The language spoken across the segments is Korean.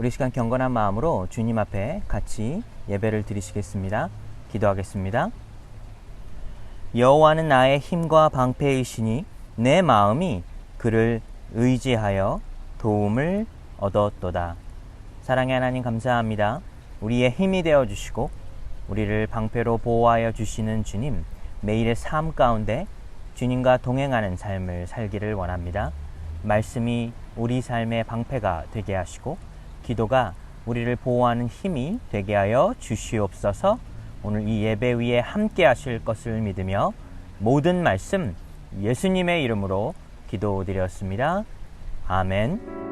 우리 시간 경건한 마음으로 주님 앞에 같이 예배를 드리시겠습니다. 기도하겠습니다. 여호와는 나의 힘과 방패이시니 내 마음이 그를 의지하여 도움을 얻었도다. 사랑의 하나님 감사합니다. 우리의 힘이 되어주시고 우리를 방패로 보호하여 주시는 주님, 매일의 삶 가운데 주님과 동행하는 삶을 살기를 원합니다. 말씀이 우리 삶의 방패가 되게 하시고 기도가 우리를 보호하는 힘이 되게 하여 주시옵소서. 오늘 이 예배 위에 함께 하실 것을 믿으며 모든 말씀 예수님의 이름으로 기도드렸습니다. 아멘.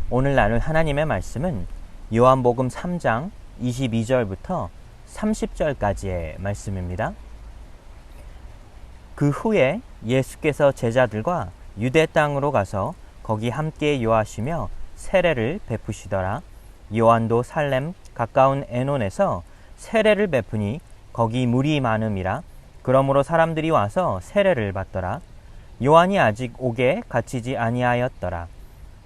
오늘 나눌 하나님의 말씀은 요한복음 3장 22절부터 30절까지의 말씀입니다. 그 후에 예수께서 제자들과 유대 땅으로 가서 거기 함께 요하시며 세례를 베푸시더라. 요한도 살렘 가까운 에논에서 세례를 베푸니 거기 물이 많음이라. 그러므로 사람들이 와서 세례를 받더라. 요한이 아직 옥에 갇히지 아니하였더라.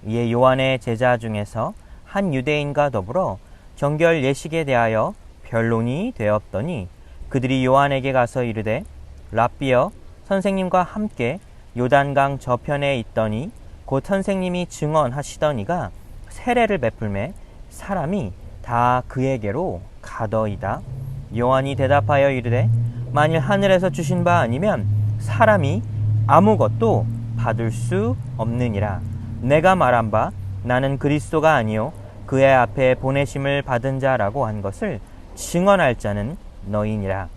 이에 요한의 제자 중에서 한 유대인과 더불어 정결 예식에 대하여 변론이 되었더니 그들이 요한에게 가서 이르되 랍비여, 선생님과 함께 요단강 저편에 있더니 곧 선생님이 증언하시더니가 세례를 베풀매 사람이 다 그에게로 가더이다. 요한이 대답하여 이르되 만일 하늘에서 주신 바 아니면 사람이 아무것도 받을 수 없느니라. 내가 말한 바 나는 그리스도가 아니요 그의 앞에 보내심을 받은 자라고 한 것을 증언할 자는 너희니라.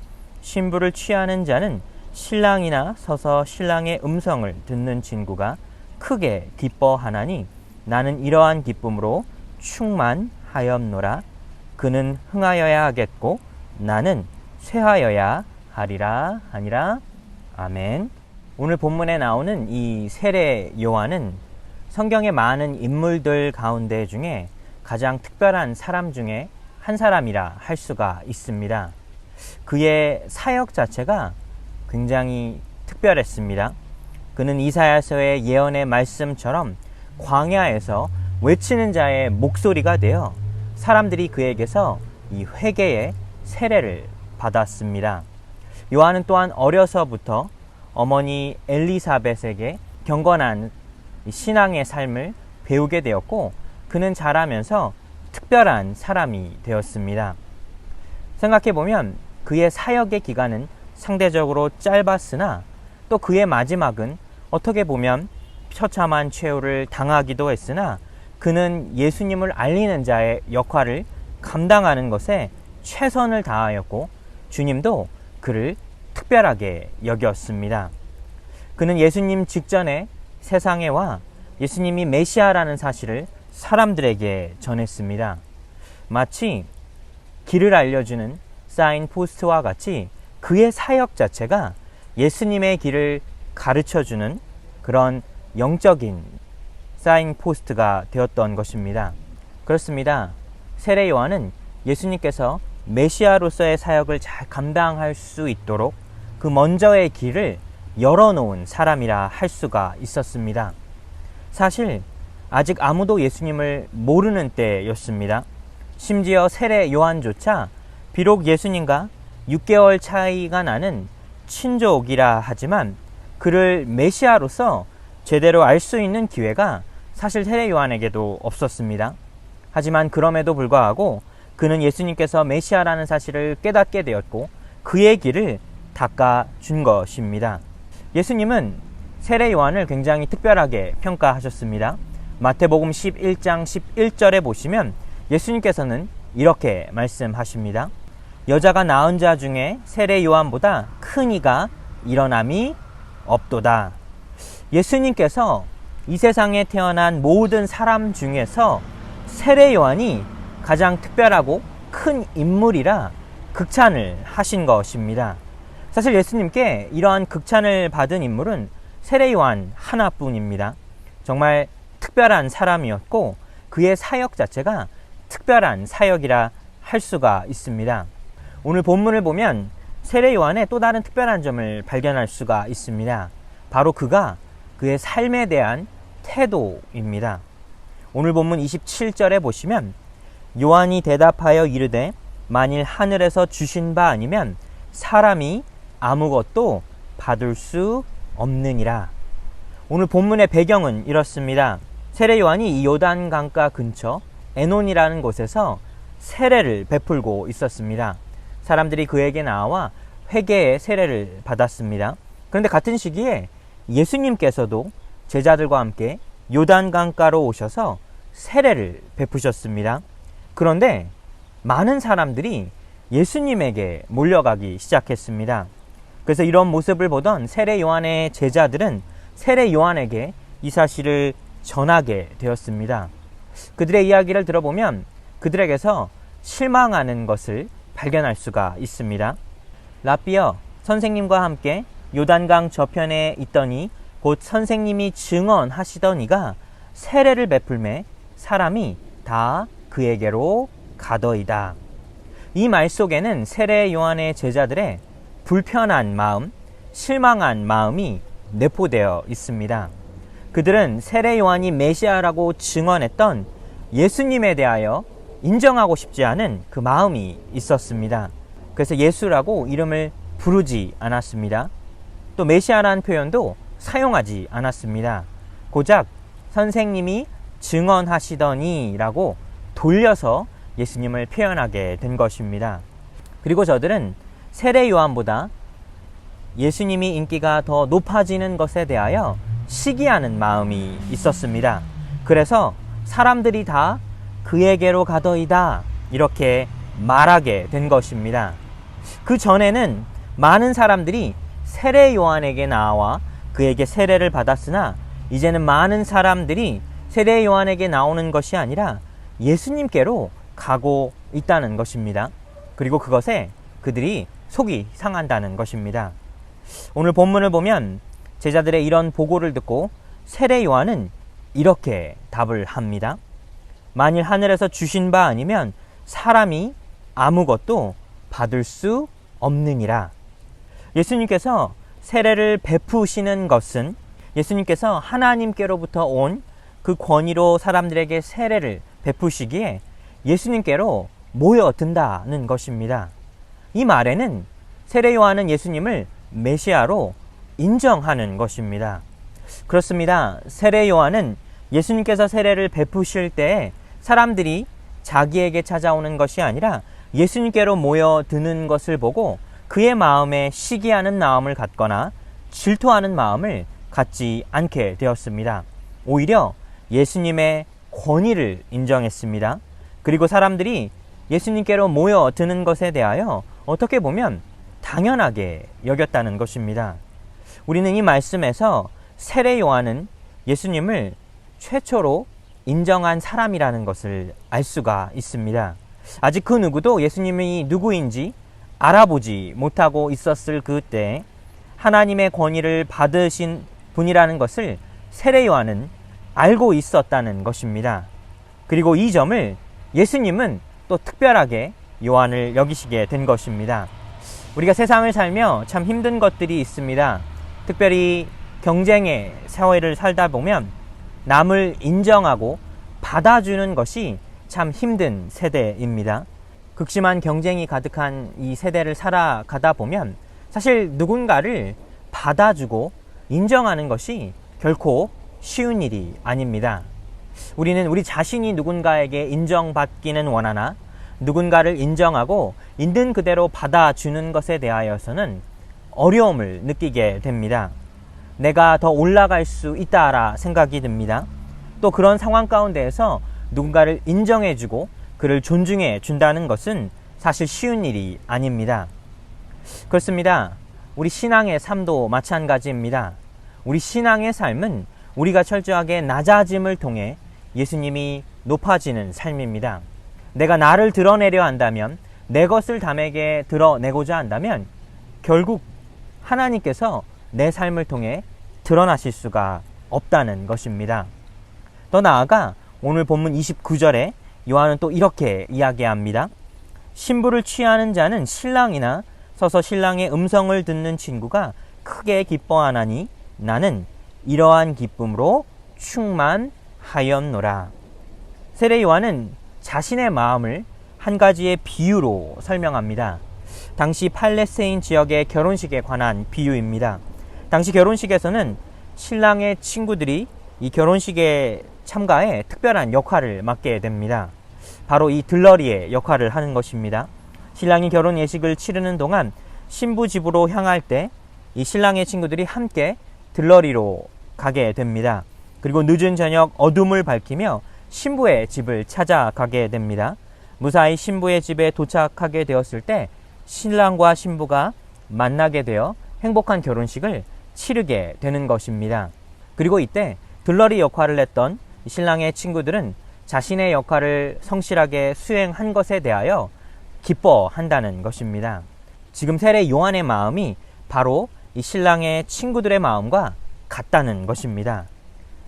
신부를 취하는 자는 신랑이나 서서 신랑의 음성을 듣는 친구가 크게 기뻐하나니 나는 이러한 기쁨으로 충만하였노라. 그는 흥하여야 하겠고 나는 쇠하여야 하리라 하니라. 아멘. 오늘 본문에 나오는 이 세례 요한은 성경의 많은 인물들 가운데 중에 가장 특별한 사람 중에 한 사람이라 할 수가 있습니다. 그의 사역 자체가 굉장히 특별했습니다. 그는 이사야서의 예언의 말씀처럼 광야에서 외치는 자의 목소리가 되어 사람들이 그에게서 이 회개의 세례를 받았습니다. 요한은 또한 어려서부터 어머니 엘리사벳에게 경건한 신앙의 삶을 배우게 되었고 그는 자라면서 특별한 사람이 되었습니다. 생각해보면 그의 사역의 기간은 상대적으로 짧았으나 또 그의 마지막은 어떻게 보면 처참한 최후를 당하기도 했으나 그는 예수님을 알리는 자의 역할을 감당하는 것에 최선을 다하였고 주님도 그를 특별하게 여겼습니다. 그는 예수님 직전에 세상에 와 예수님이 메시아라는 사실을 사람들에게 전했습니다. 마치 길을 알려주는 사인포스트와 같이 그의 사역 자체가 예수님의 길을 가르쳐주는 그런 영적인 사인포스트가 되었던 것입니다. 그렇습니다. 세례 요한은 예수님께서 메시아로서의 사역을 잘 감당할 수 있도록 그 먼저의 길을 열어놓은 사람이라 할 수가 있었습니다. 사실 아직 아무도 예수님을 모르는 때였습니다. 심지어 세례 요한조차 비록 예수님과 6개월 차이가 나는 친족이라 하지만 그를 메시아로서 제대로 알 수 있는 기회가 사실 세례 요한에게도 없었습니다. 하지만 그럼에도 불구하고 그는 예수님께서 메시아라는 사실을 깨닫게 되었고 그의 길을 닦아준 것입니다. 예수님은 세례 요한을 굉장히 특별하게 평가하셨습니다. 마태복음 11장 11절에 보시면 예수님께서는 이렇게 말씀하십니다. 여자가 낳은 자 중에 세례 요한보다 큰 이가 일어남이 없도다. 예수님께서 이 세상에 태어난 모든 사람 중에서 세례 요한이 가장 특별하고 큰 인물이라 극찬을 하신 것입니다. 사실 예수님께 이러한 극찬을 받은 인물은 세례 요한 하나뿐입니다. 정말 특별한 사람이었고 그의 사역 자체가 특별한 사역이라 할 수가 있습니다. 오늘 본문을 보면 세례 요한의 또 다른 특별한 점을 발견할 수가 있습니다. 바로 그가 그의 삶에 대한 태도입니다. 오늘 본문 27절에 보시면 요한이 대답하여 이르되 만일 하늘에서 주신 바 아니면 사람이 아무것도 받을 수 없느니라. 오늘 본문의 배경은 이렇습니다. 세례 요한이 이 요단 강가 근처 에논이라는 곳에서 세례를 베풀고 있었습니다. 사람들이 그에게 나와 회개의 세례를 받았습니다. 그런데 같은 시기에 예수님께서도 제자들과 함께 요단 강가로 오셔서 세례를 베푸셨습니다. 그런데 많은 사람들이 예수님에게 몰려가기 시작했습니다. 그래서 이런 모습을 보던 세례 요한의 제자들은 세례 요한에게 이 사실을 전하게 되었습니다. 그들의 이야기를 들어보면 그들에게서 실망하는 것을 발견할 수가 있습니다. 라비어 선생님과 함께 요단강 저편에 있더니 곧 선생님이 증언하시더니가 세례를 베풀매 사람이 다 그에게로 가더이다. 이 말 속에는 세례 요한의 제자들의 불편한 마음, 실망한 마음이 내포되어 있습니다. 그들은 세례 요한이 메시아라고 증언했던 예수님에 대하여 인정하고 싶지 않은 그 마음이 있었습니다. 그래서 예수라고 이름을 부르지 않았습니다. 또 메시아라는 표현도 사용하지 않았습니다. 고작 선생님이 증언하시더니 라고 돌려서 예수님을 표현하게 된 것입니다. 그리고 저들은 세례 요한보다 예수님이 인기가 더 높아지는 것에 대하여 시기하는 마음이 있었습니다. 그래서 사람들이 다 그에게로 가더이다 이렇게 말하게 된 것입니다. 그 전에는 많은 사람들이 세례 요한에게 나와 그에게 세례를 받았으나 이제는 많은 사람들이 세례 요한에게 나오는 것이 아니라 예수님께로 가고 있다는 것입니다. 그리고 그것에 그들이 속이 상한다는 것입니다. 오늘 본문을 보면 제자들의 이런 보고를 듣고 세례 요한은 이렇게 답을 합니다. 만일 하늘에서 주신 바 아니면 사람이 아무것도 받을 수 없느니라. 예수님께서 세례를 베푸시는 것은 예수님께서 하나님께로부터 온 그 권위로 사람들에게 세례를 베푸시기에 예수님께로 모여든다는 것입니다. 이 말에는 세례 요한은 예수님을 메시아로 인정하는 것입니다. 그렇습니다. 세례 요한은 예수님께서 세례를 베푸실 때 사람들이 자기에게 찾아오는 것이 아니라 예수님께로 모여드는 것을 보고 그의 마음에 시기하는 마음을 갖거나 질투하는 마음을 갖지 않게 되었습니다. 오히려 예수님의 권위를 인정했습니다. 그리고 사람들이 예수님께로 모여드는 것에 대하여 어떻게 보면 당연하게 여겼다는 것입니다. 우리는 이 말씀에서 세례 요한은 예수님을 최초로 인정한 사람이라는 것을 알 수가 있습니다. 아직 그 누구도 예수님이 누구인지 알아보지 못하고 있었을 그때 하나님의 권위를 받으신 분이라는 것을 세례 요한은 알고 있었다는 것입니다. 그리고 이 점을 예수님은 또 특별하게 요한을 여기시게 된 것입니다. 우리가 세상을 살며 참 힘든 것들이 있습니다. 특별히 경쟁의 사회를 살다 보면 남을 인정하고 받아주는 것이 참 힘든 세대입니다. 극심한 경쟁이 가득한 이 세대를 살아가다 보면 사실 누군가를 받아주고 인정하는 것이 결코 쉬운 일이 아닙니다. 우리는 우리 자신이 누군가에게 인정받기는 원하나 누군가를 인정하고 있는 그대로 받아주는 것에 대하여서는 어려움을 느끼게 됩니다. 내가 더 올라갈 수 있다라 생각이 듭니다. 또 그런 상황 가운데에서 누군가를 인정해주고 그를 존중해 준다는 것은 사실 쉬운 일이 아닙니다. 그렇습니다. 우리 신앙의 삶도 마찬가지입니다. 우리 신앙의 삶은 우리가 철저하게 낮아짐을 통해 예수님이 높아지는 삶입니다. 내가 나를 드러내려 한다면, 내 것을 남에게 드러내고자 한다면 결국 하나님께서 내 삶을 통해 드러나실 수가 없다는 것입니다. 더 나아가 오늘 본문 29절에 요한은 또 이렇게 이야기합니다. 신부를 취하는 자는 신랑이나 서서 신랑의 음성을 듣는 친구가 크게 기뻐하나니 나는 이러한 기쁨으로 충만하였노라. 세례 요한은 자신의 마음을 한 가지의 비유로 설명합니다. 당시 팔레스타인 지역의 결혼식에 관한 비유입니다. 당시 결혼식에서는 신랑의 친구들이 이 결혼식에 참가해 특별한 역할을 맡게 됩니다. 바로 이 들러리의 역할을 하는 것입니다. 신랑이 결혼 예식을 치르는 동안 신부 집으로 향할 때 이 신랑의 친구들이 함께 들러리로 가게 됩니다. 그리고 늦은 저녁 어둠을 밝히며 신부의 집을 찾아가게 됩니다. 무사히 신부의 집에 도착하게 되었을 때 신랑과 신부가 만나게 되어 행복한 결혼식을 치르게 되는 것입니다. 그리고 이때 들러리 역할을 했던 신랑의 친구들은 자신의 역할을 성실하게 수행한 것에 대하여 기뻐한다는 것입니다. 지금 세례 요한의 마음이 바로 이 신랑의 친구들의 마음과 같다는 것입니다.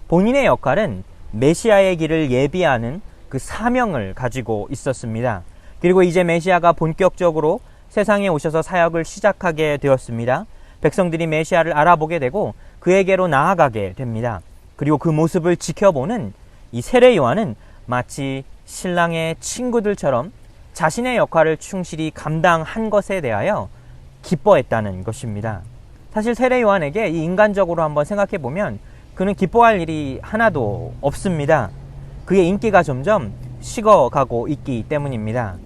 본인의 역할은 메시아의 길을 예비하는 그 사명을 가지고 있었습니다. 그리고 이제 메시아가 본격적으로 세상에 오셔서 사역을 시작하게 되었습니다. 백성들이 메시아를 알아보게 되고 그에게로 나아가게 됩니다. 그리고 그 모습을 지켜보는 이 세례 요한은 마치 신랑의 친구들처럼 자신의 역할을 충실히 감당한 것에 대하여 기뻐했다는 것입니다. 사실 세례 요한에게 이 인간적으로 한번 생각해 보면 그는 기뻐할 일이 하나도 없습니다. 그의 인기가 점점 식어가고 있기 때문입니다.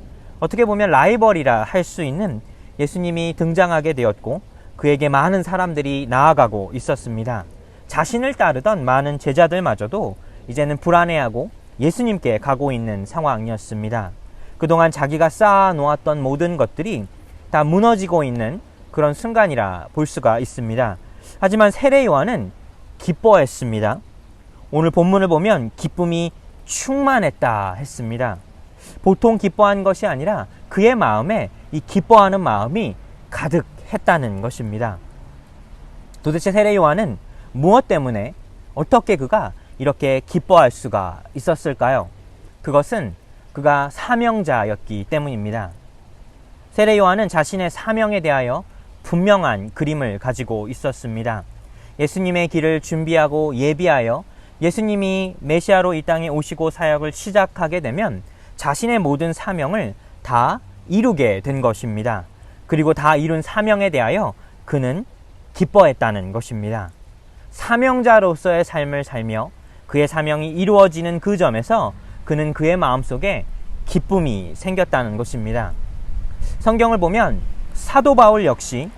어떻게 보면 라이벌이라 할 수 있는 예수님이 등장하게 되었고 그에게 많은 사람들이 나아가고 있었습니다. 자신을 따르던 많은 제자들마저도 이제는 불안해하고 예수님께 가고 있는 상황이었습니다. 그동안 자기가 쌓아놓았던 모든 것들이 다 무너지고 있는 그런 순간이라 볼 수가 있습니다. 하지만 세례 요한은 기뻐했습니다. 오늘 본문을 보면 기쁨이 충만했다 했습니다. 보통 기뻐한 것이 아니라 그의 마음에 이 기뻐하는 마음이 가득했다는 것입니다. 도대체 세례 요한은 무엇 때문에 어떻게 그가 이렇게 기뻐할 수가 있었을까요? 그것은 그가 사명자였기 때문입니다. 세례 요한은 자신의 사명에 대하여 분명한 그림을 가지고 있었습니다. 예수님의 길을 준비하고 예비하여 예수님이 메시아로 이 땅에 오시고 사역을 시작하게 되면 자신의 모든 사명을 다 이루게 된 것입니다. 그리고 다 이룬 사명에 대하여 그는 기뻐했다는 것입니다. 사명자로서의 삶을 살며 그의 사명이 이루어지는 그 점에서 그는 그의 마음속에 기쁨이 생겼다는 것입니다. 성경을 보면 사도 바울 역시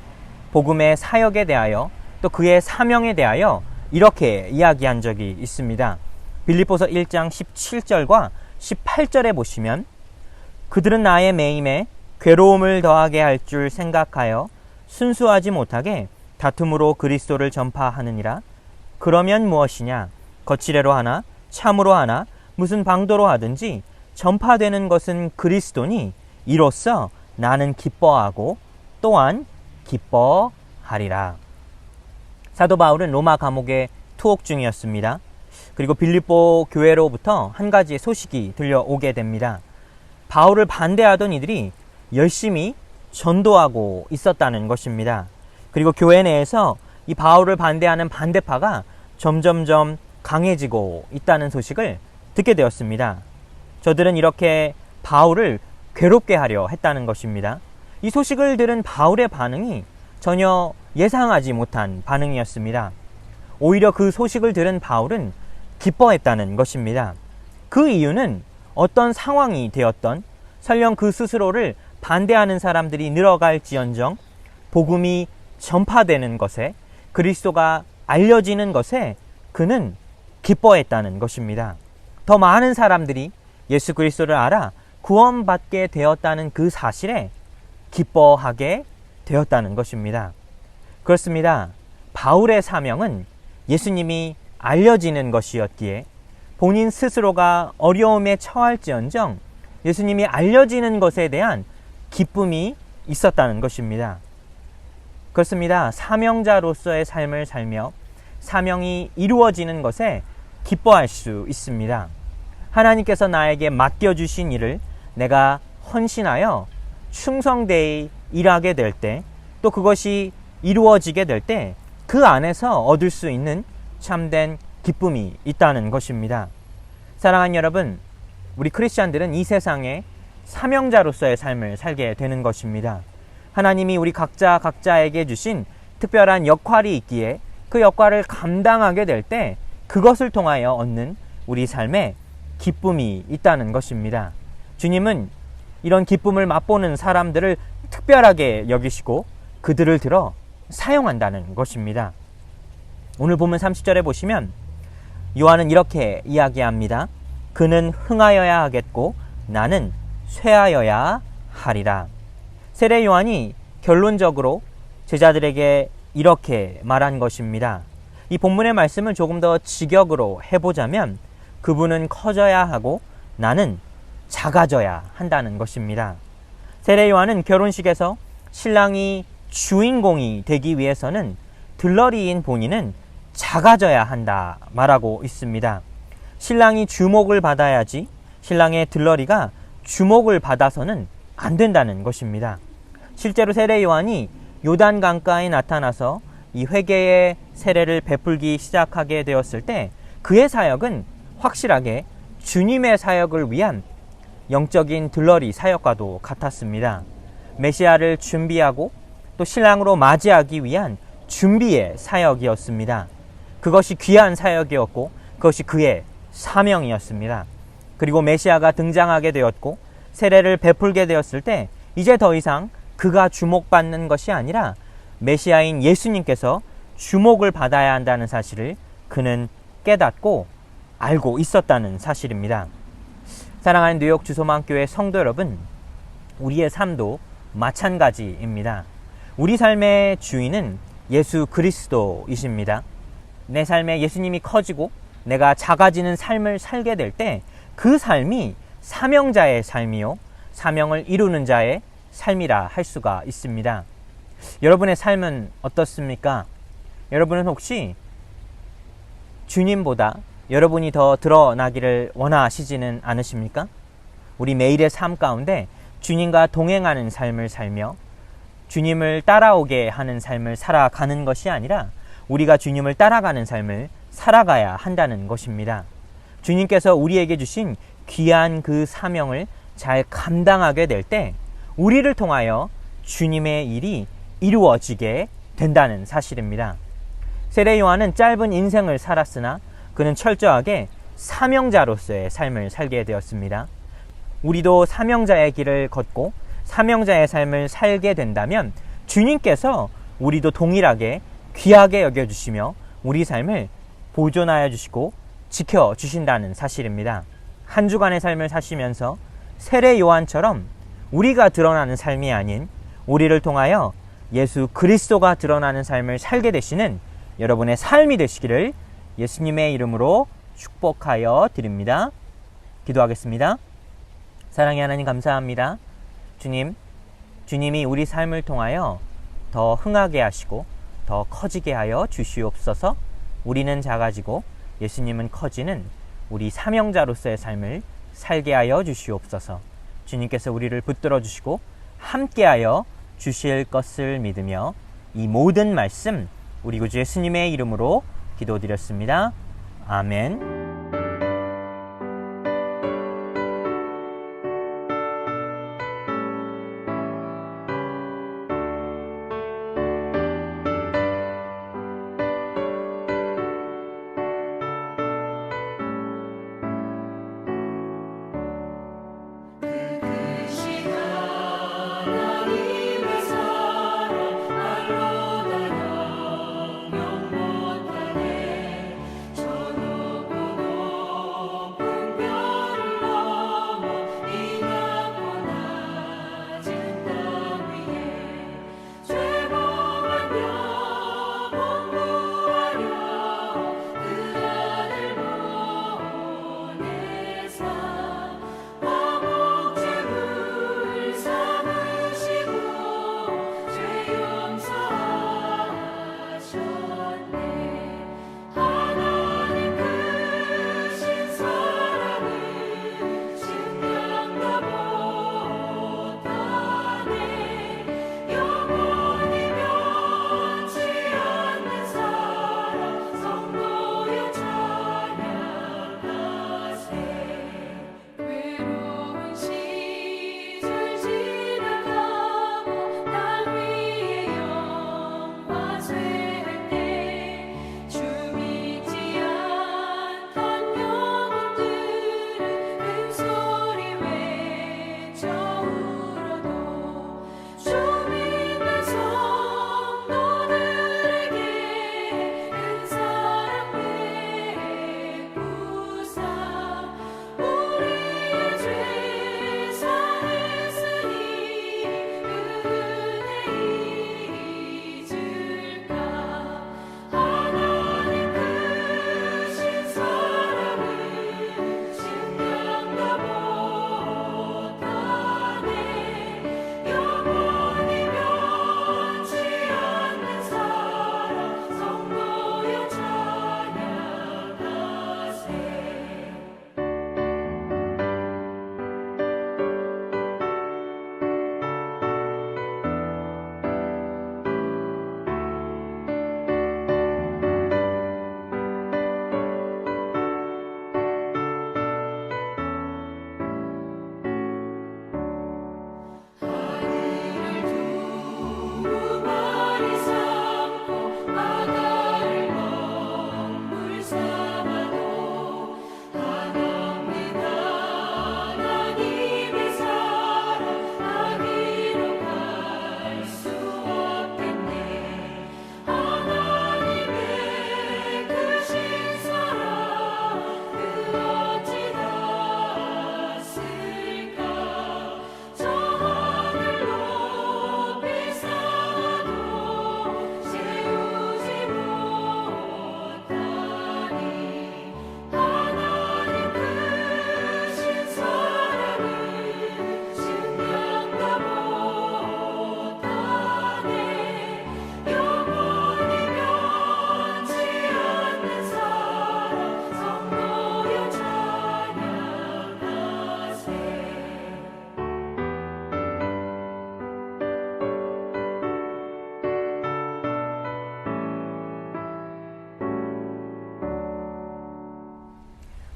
복음의 사역에 대하여 또 그의 사명에 대하여 이렇게 이야기한 적이 있습니다. 빌립보서 1장 17절과 18절에 보시면 그들은 나의 매임에 괴로움을 더하게 할 줄 생각하여 순수하지 못하게 다툼으로 그리스도를 전파하느니라. 그러면 무엇이냐? 거칠애로 하나 참으로 하나 무슨 방도로 하든지 전파되는 것은 그리스도니 이로써 나는 기뻐하고 또한 기뻐하리라. 사도 바울은 로마 감옥에 투옥 중이었습니다. 그리고 빌립보 교회로부터 한 가지 소식이 들려오게 됩니다. 바울을 반대하던 이들이 열심히 전도하고 있었다는 것입니다. 그리고 교회 내에서 이 바울을 반대하는 반대파가 점점점 강해지고 있다는 소식을 듣게 되었습니다. 저들은 이렇게 바울을 괴롭게 하려 했다는 것입니다. 이 소식을 들은 바울의 반응이 전혀 예상하지 못한 반응이었습니다. 오히려 그 소식을 들은 바울은 기뻐했다는 것입니다. 그 이유는 어떤 상황이 되었던 설령 그 스스로를 반대하는 사람들이 늘어갈지언정 복음이 전파되는 것에 그리스도가 알려지는 것에 그는 기뻐했다는 것입니다. 더 많은 사람들이 예수 그리스도를 알아 구원받게 되었다는 그 사실에 기뻐하게 되었다는 것입니다. 그렇습니다. 바울의 사명은 예수님이 알려지는 것이었기에 본인 스스로가 어려움에 처할지언정 예수님이 알려지는 것에 대한 기쁨이 있었다는 것입니다. 그렇습니다. 사명자로서의 삶을 살며 사명이 이루어지는 것에 기뻐할 수 있습니다. 하나님께서 나에게 맡겨주신 일을 내가 헌신하여 충성되이 일하게 될 때, 또 그것이 이루어지게 될 때 그 안에서 얻을 수 있는 참된 기쁨이 있다는 것입니다. 사랑하는 여러분, 우리 크리스찬들은 이 세상에 사명자로서의 삶을 살게 되는 것입니다. 하나님이 우리 각자에게 주신 특별한 역할이 있기에 그 역할을 감당하게 될 때 그것을 통하여 얻는 우리 삶에 기쁨이 있다는 것입니다. 주님은 이런 기쁨을 맛보는 사람들을 특별하게 여기시고 그들을 들어 사용한다는 것입니다. 오늘 본문 30절에 보시면 요한은 이렇게 이야기합니다. 그는 흥하여야 하겠고 나는 쇠하여야 하리라. 세례 요한이 결론적으로 제자들에게 이렇게 말한 것입니다. 이 본문의 말씀을 조금 더 직역으로 해보자면 그분은 커져야 하고 나는 작아져야 한다는 것입니다. 세례 요한은 결혼식에서 신랑이 주인공이 되기 위해서는 들러리인 본인은 작아져야 한다 말하고 있습니다. 신랑이 주목을 받아야지 신랑의 들러리가 주목을 받아서는 안 된다는 것입니다. 실제로 세례 요한이 요단 강가에 나타나서 이 회개의 세례를 베풀기 시작하게 되었을 때 그의 사역은 확실하게 주님의 사역을 위한 영적인 들러리 사역과도 같았습니다. 메시아를 준비하고 또 신랑으로 맞이하기 위한 준비의 사역이었습니다. 그것이 귀한 사역이었고 그것이 그의 사명이었습니다. 그리고 메시아가 등장하게 되었고 세례를 베풀게 되었을 때 이제 더 이상 그가 주목받는 것이 아니라 메시아인 예수님께서 주목을 받아야 한다는 사실을 그는 깨닫고 알고 있었다는 사실입니다. 사랑하는 뉴욕 주소만교회 성도 여러분, 우리의 삶도 마찬가지입니다. 우리 삶의 주인은 예수 그리스도이십니다. 내 삶에 예수님이 커지고 내가 작아지는 삶을 살게 될 때 그 삶이 사명자의 삶이요, 사명을 이루는 자의 삶이라 할 수가 있습니다. 여러분의 삶은 어떻습니까? 여러분은 혹시 주님보다 여러분이 더 드러나기를 원하시지는 않으십니까? 우리 매일의 삶 가운데 주님과 동행하는 삶을 살며 주님을 따라오게 하는 삶을 살아가는 것이 아니라 우리가 주님을 따라가는 삶을 살아가야 한다는 것입니다. 주님께서 우리에게 주신 귀한 그 사명을 잘 감당하게 될 때 우리를 통하여 주님의 일이 이루어지게 된다는 사실입니다. 세례 요한은 짧은 인생을 살았으나 그는 철저하게 사명자로서의 삶을 살게 되었습니다. 우리도 사명자의 길을 걷고 사명자의 삶을 살게 된다면 주님께서 우리도 동일하게 귀하게 여겨주시며 우리 삶을 보존하여 주시고 지켜주신다는 사실입니다. 한 주간의 삶을 사시면서 세례 요한처럼 우리가 드러나는 삶이 아닌 우리를 통하여 예수 그리스도가 드러나는 삶을 살게 되시는 여러분의 삶이 되시기를 예수님의 이름으로 축복하여 드립니다. 기도하겠습니다. 사랑의 하나님 감사합니다. 주님이 우리 삶을 통하여 더 흥하게 하시고 더 커지게 하여 주시옵소서. 우리는 작아지고 예수님은 커지는 우리 사명자로서의 삶을 살게 하여 주시옵소서. 주님께서 우리를 붙들어 주시고 함께하여 주실 것을 믿으며 이 모든 말씀 우리 구주 예수님의 이름으로 기도드렸습니다. 아멘.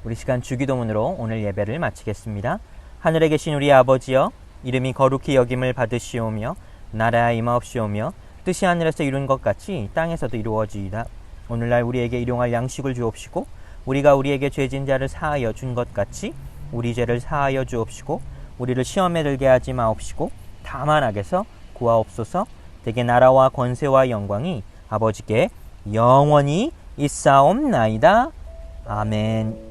우리 시간 주기도문으로 오늘 예배를 마치겠습니다. 하늘에 계신 우리 아버지여, 이름이 거룩히 여김을 받으시오며 나라에 임하옵시오며 뜻이 하늘에서 이룬 것 같이 땅에서도 이루어지이다. 오늘날 우리에게 일용할 양식을 주옵시고 우리가 우리에게 죄진 자를 사하여 준 것 같이 우리 죄를 사하여 주옵시고 우리를 시험에 들게 하지 마옵시고 다만 악에서 구하옵소서. 대개 나라와 권세와 영광이 아버지께 영원히 있사옵나이다. 아멘.